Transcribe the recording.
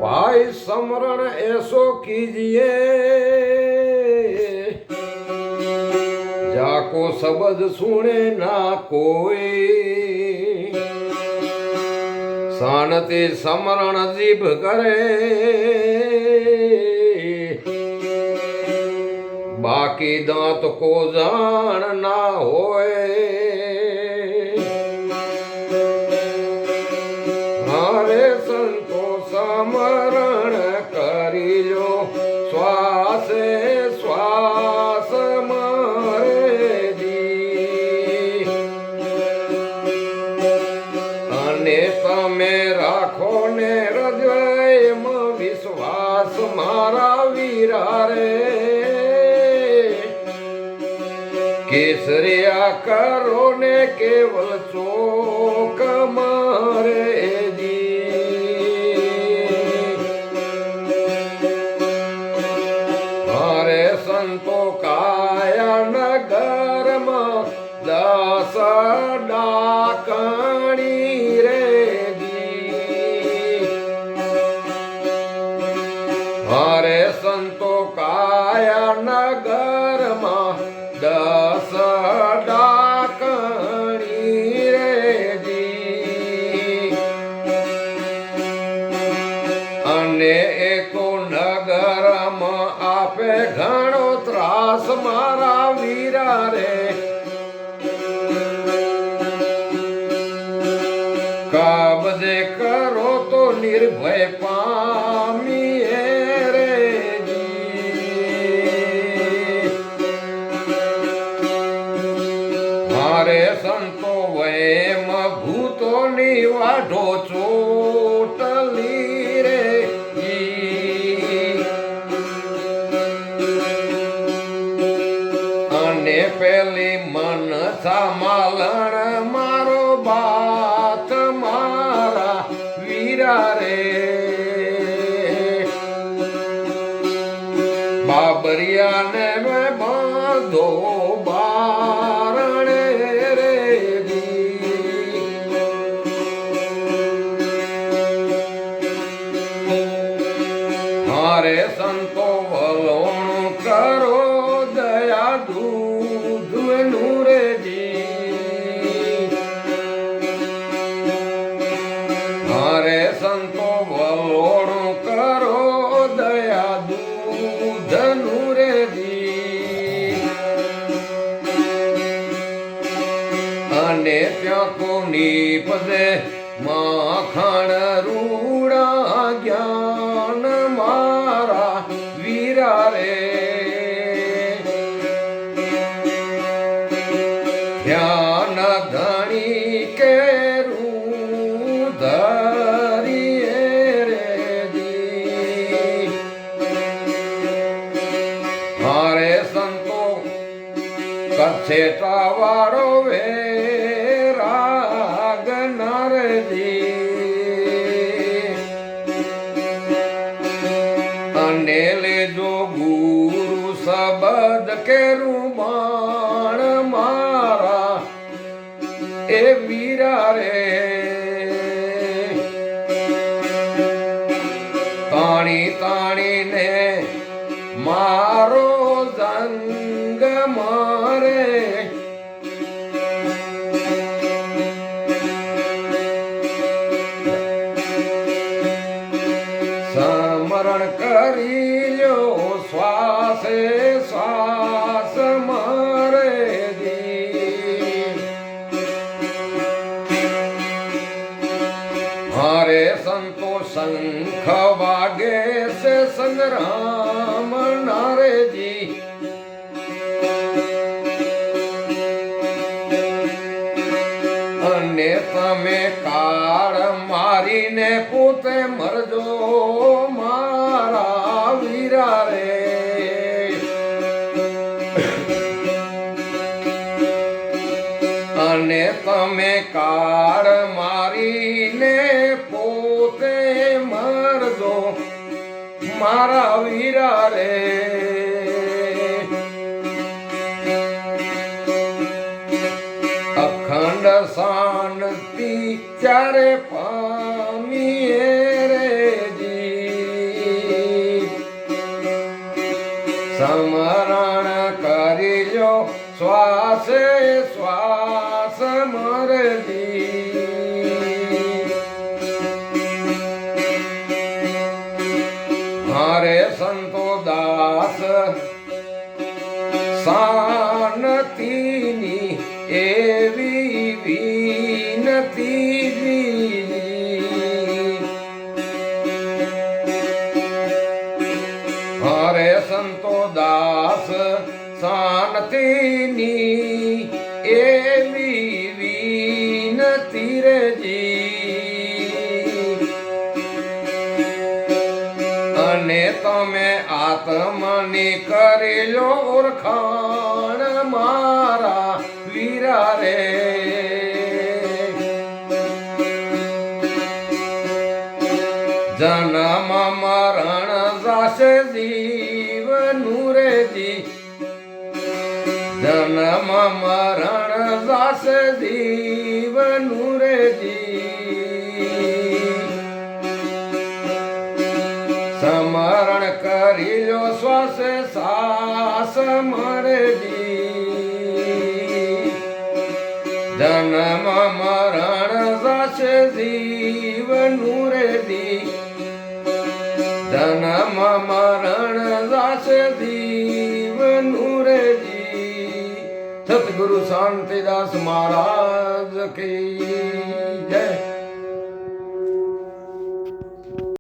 भाई समरण ऐसो कीजिए जाको शब्द सुने ना कोई, शांति समरण जीभ करे बाकी दांत को जान ना होए। हारे संतो समरण करी लो श्वासे श्वास मारे दी, अने तमे राखो ने हृदयમાં विश्वास मारा वीरा रे, केसरिया करो ने केवल चोक मारे दी। हरे संतो काया नगर में 10 डाकणी रे दी। हरे संतो काया नगर में 10 डाकणी रे दी, अने एको नगर में आपे घणो त्रास मारा वीरा रे, काबजे करो तो निर्भय पामी रे दी। हारे संतो वेम भूतो निवाढो चोटली रे अने पेली मन सामालण मारो बात मारा वीरा रे, बाबरिया ने मैं बांधो बारणे रे दी। हारे संतो वलोण करो दया दूध नूरे जी, हारे संतो वलोण करो दया दूध नूरे जी, अने त्या को नीपदे माखण रूड़ा ज्ञान मारा वीरा रे, ध्यान धनी के धरिए रे दी। हारे संतो कच्छेटा वाड़ो वे राग नर दी, अने ले जो गुरु शब्द के रूबाण मारा ए वीरा रे, ताणी ताणी ने मारो जंग मारे, समरण करी लो श्वासे श्वास मारे दी। हारे संतो शंख वागे से संग्राम नारे जी, अने तमे काळ मारीने पोते मरजो मारा वीरा रे, अने तमे काळ मारीने पोते मरजो मारा वीरा रे। अखंड शांति ત્યારે પામીએ રે જી સમરણ કરી લો શ્વાસે શ્વાસ મરજી મારે સંતો દાસ શાનતીની એવી વિનતી હરે સંતો દાસ શાનતીની એવી વિનતી રેજી અને તમે આત્મની કરી લો ઓળખાણ મારા વીરા રે જન્મ મરણ જાશે જીવનું રેજી જન્મ મરણ જાશે જીવનું રેજી સમરણ કરી લો શ્વાસે સાસ મરજી જન્મ મરણ જાશે જીવનું રેજી જન્મ મરણ જાશે જીવનું રેજી સતગુરુ શાંતિદાસ મહારાજ કી